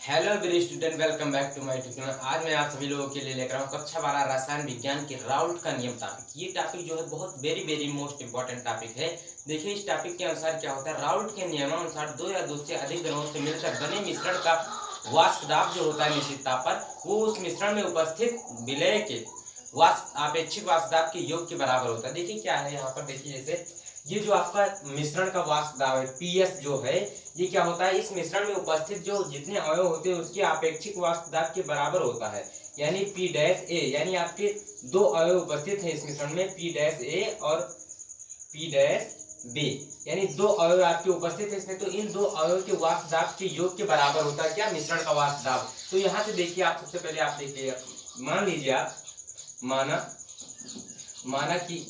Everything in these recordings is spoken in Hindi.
Hello dear student, welcome back to my tutorial. आज मैं आप सभी लोगों के लिए लेकर आऊँ कक्षा 12 रसायन विज्ञान के राउल्ट का नियम टॉपिक। ये टॉपिक जो है बहुत वेरी मोस्ट इंपॉर्टेंट टॉपिक है। देखिए इस टॉपिक के अनुसार क्या होता है, राउल्ट के नियमानुसार दो या दो से अधिक द्रवों से मिलकर बने मिश्रण का वाष्प दाब जो होता है निश्चित ताप पर, वो उस मिश्रण में उपस्थित विलय के वाष्प आपेक्षिक वाष्प दाब के योग के बराबर होता है। देखिए क्या है यहाँ पर, देखिए जैसे ये जो आपका मिश्रण का वाष्प दाब है पीएस जो है, ये क्या होता है, इस मिश्रण में उपस्थित जो जितने अवयव होते हैं उसके आपेक्षिक वाष्प दाब के बराबर होता है। यानी पी डैश ए, यानी आपके दो अवयव उपस्थित हैं इस मिश्रण में, पी डैश ए और पी डैश बी, यानी दो अवयव आपके उपस्थित है इसमें, तो इन दो अवयव के वाष्प दाब के योग के बराबर होता है क्या, मिश्रण का वाष्प दाब। तो यहाँ से देखिए आप, सबसे पहले आप देखिए, मान लीजिए आप माना कि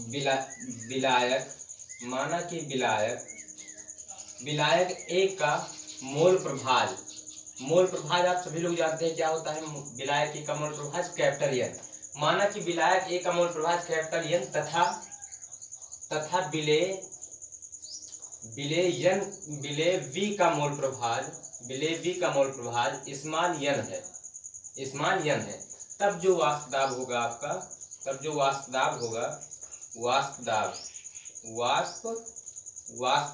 विलायक माना कि विलायक ए का मोल प्रभाज आप सभी लोग जानते हैं क्या होता है। विलायक ए का मोल प्रभाज कैपिटल एन। माना कि विलायक ए का मोल प्रभाज कैपिटल एन तथा विले वी का मोल प्रभाज स्मॉल एन है। तब जो वाष्प दाब होगा आपका, वाष्प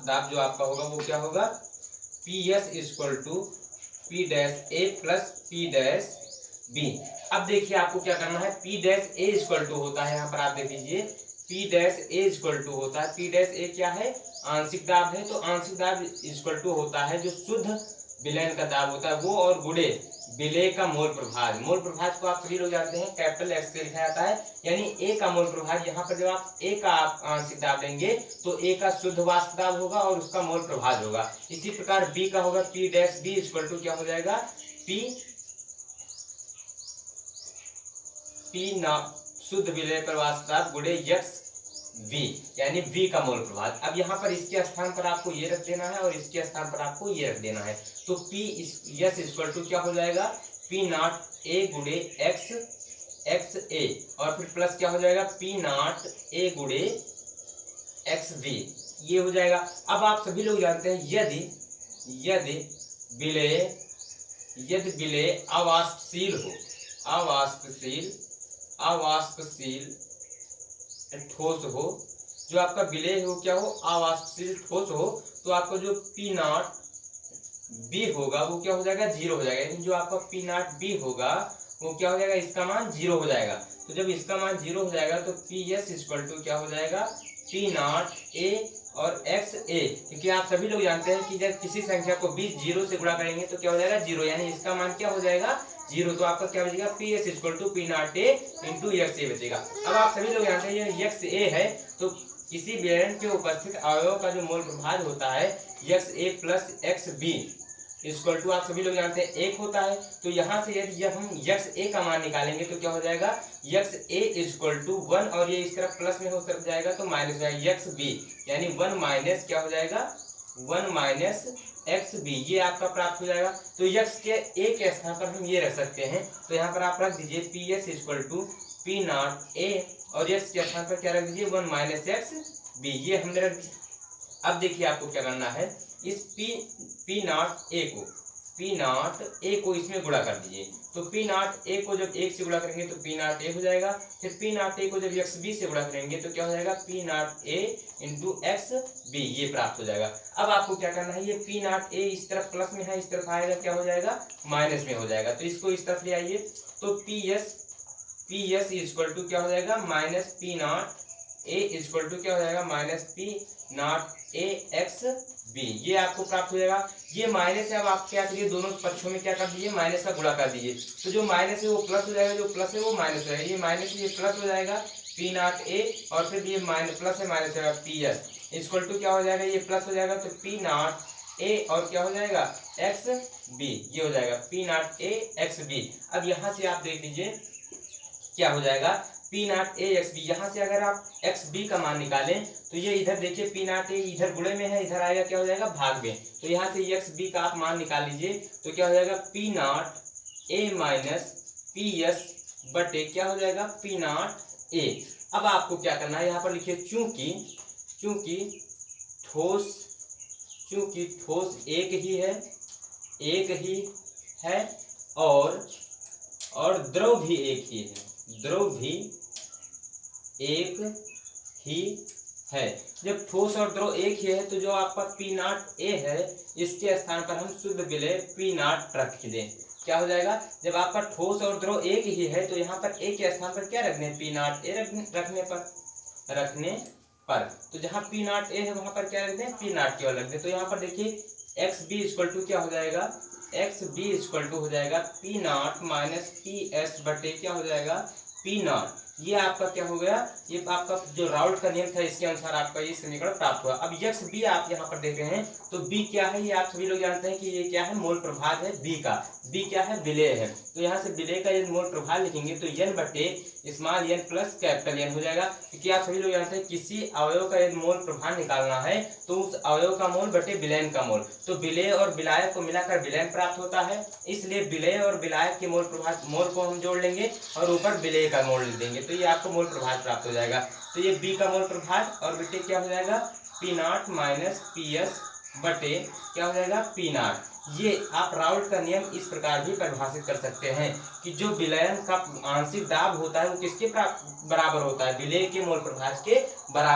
दाब जो आपका होगा वो क्या होगा, P S equal to P dash A plus P dash B. अब देखिए आपको क्या करना है, P dash A equal to होता है, यहाँ पर आप देख लीजिए P dash A equal to होता है, पी डैश ए क्या है, आंशिक दाब है, तो आंशिक दाब इक्वल टू होता है जो शुद्ध विलयन का दाब होता है वो, और गुणे विलय का मोल प्रभाज को आप सभी लोग जानते हैं कैपिटल एक्स से लिखा जाता है। यानी ए का मोल प्रभाज, यहाँ पर जब आप ए का आप आंशिक दाब लेंगे तो ए का शुद्ध वाष्प दाब होगा और उसका मोल प्रभाज होगा। इसी प्रकार बी का होगा P dash B equal to क्या हो जाएगा, पी ना शुद्ध विलय पर वाष्प दाब गुणे यक्स वी, यानी वी का मोल प्रभाज। अब यहाँ पर इसके स्थान पर आपको ये रख देना है और इसके स्थान पर आपको ये रख देना है, तो पी यस इक्वल टू क्या हो जाएगा, पी नॉट ए गुणे एक्स ए, और फिर प्लस क्या हो जाएगा, पी नॉट ए गुणे एक्स वी, ये हो जाएगा। अब आप सभी लोग जानते हैं यदि विलय अवाष्पशील ठोस हो, जो आपका विलय हो क्या हो, अवाष्पशील ठोस हो, तो आपका जो पी नॉट बी होगा वो क्या हो जाएगा, जीरो हो जाएगा। यानी जो आपका पी नॉट बी होगा वो क्या हो जाएगा, इसका मान जीरो हो जाएगा। तो जब इसका मान जीरो हो जाएगा तो पी एस इक्वल टू क्या हो जाएगा, पी नॉट ए और एक्स ए, क्योंकि आप सभी लोग जानते हैं कि जब किसी संख्या को 20 जीरो से गुणा करेंगे तो क्या हो जाएगा, जीरो, यानी इसका मान क्या हो जाएगा, जीरो। तो आपका क्या बचेगा, P S equal to P not A into X A बचेगा। अब आप सभी लोग जानते हैं ये एक्स ए है, तो किसी विलयन के उपस्थित अवयव का जो मोल प्रभाज होता है X A plus X B equal to आप सभी लोग जानते हैं एक होता है। तो यहाँ से यदि जब हम यक्स ए का मान निकालेंगे तो क्या हो जाएगा, यक्स ए इक्वल टू 1, और ये इस तरफ प्लस में हो तरफ जाएगा तो माइनस हो जाएगा यक्स बी, यानी 1 माइनस क्या हो जाएगा, 1 माइनस एक्स बी, ये आपका प्राप्त हो जाएगा। तो यक्स के ए के स्थान पर हम ये रख सकते हैं, तो यहाँ पर आप रख दीजिए P S equal to P not A, और यक्स के स्थान पर क्या रख दीजिए, 1 माइनस एक्स बी, ये हमने रख दिया। अब देखिए आपको क्या करना है, इस पी नॉट ए को इसमें गुणा कर दीजिए, तो पी नॉट ए को जब एक से गुणा करेंगे तो पी नॉट ए हो जाएगा, फिर पी नॉट ए को जब एक्स बी से गुणा करेंगे तो क्या हो जाएगा, P not A into X B, ये प्राप्त हो जाएगा। अब आपको क्या करना है, ये पी नॉट ए इस तरफ प्लस में है, इस तरफ आएगा क्या हो जाएगा, माइनस में हो जाएगा, तो इसको इस तरफ ले आइए, तो पी एस इक्वल टू क्या हो जाएगा, minus P not A equal to क्या हो जाएगा, minus P not A X B, ये आपको प्राप्त हो जाएगा। ये माइनस है, अब आप क्या करिए, दोनों पक्षों में क्या कर दीजिए, माइनस का गुणा कर दीजिए, तो जो माइनस है वो प्लस हो जाएगा, जो प्लस है वो माइनस हो जाएगा, ये माइनस ये प्लस हो जाएगा पी नॉट ए, और फिर ये माइनस प्लस है माइनस होगा पी एस इक्वल टू क्या हो जाएगा, ये प्लस हो जाएगा तो पी नॉट ए और क्या हो जाएगा एक्स बी, ये हो जाएगा P not A X B. अब यहाँ से आप देख लीजिए क्या हो जाएगा, P not A X B, यहाँ से अगर आप एक्स बी का मान निकालें तो ये इधर देखिए पी नॉट ए इधर गुणे में है, इधर आएगा क्या हो जाएगा भाग में, तो यहाँ से एक्स बी का आप मान निकाल लीजिए तो क्या हो जाएगा P not a minus P S बटे क्या हो जाएगा पी नॉट ए। अब आपको क्या करना है, यहाँ पर लिखिए चूंकि ठोस एक ही है, एक ही है और द्रव भी एक ही है, द्रव भी एक ही है। जब ठोस और द्रव एक ही है तो जो आपका पी नॉट ए है इसके स्थान पर हम शुद्ध विलेय पी नॉट रख दें, क्या हो जाएगा? जब आपका ठोस और द्रव एक ही है तो यहाँ पर ए के स्थान पर क्या रखने, पी नॉट ए रखने पर तो जहाँ पी नॉट ए है वहां पर क्या रख दें, पी नॉट केवल रख दें। तो यहाँ पर देखिए एक्स बी इक्वल टू क्या हो जाएगा, एक्स बी इक्वल टू हो जाएगा P not minus P S बटे क्या हो जाएगा, पी नॉट। ये आपका क्या हो गया, ये आपका जो राउल्ट का नियम था इसके अनुसार आपका ये समीकरण प्राप्त हुआ। अब यक्स बी आप यहाँ पर देख रहे हैं तो बी क्या है, ये आप सभी लोग जानते हैं कि ये क्या है, मोल प्रभाव है बी का। बी क्या है, विलेय है। तो यहाँ से विलेय का यदि मोल प्रभाव लिखेंगे तो एन बटे small N plus capital N हो जाएगा, क्योंकि आप सभी लोग जानते हैं किसी अवयव का यदि मोल प्रभाव निकालना है तो उस अवयव का मोल बटे विलयन का मोल, तो विलेय और विलायक को मिलाकर विलयन प्राप्त होता है। इसलिए विलेय और विलायक के मोल को हम जोड़ लेंगे और ऊपर विलेय का मोल लिख देंगे, तो ये आपको मोल प्रभाव प्राप्त हो जाएगा। तो ये बी का मोल प्रभाव और बेटे क्या हो जाएगा, P not minus P S बटे क्या हो जाएगा, पी नॉट। ये आप राउल्ट का नियम इस प्रकार भी परिभाषित कर सकते हैं कि जो विलयन का आंशिक दाब होता है वो किसके बराबर होता है, विलेय के मोल प्रभाव के बराबर।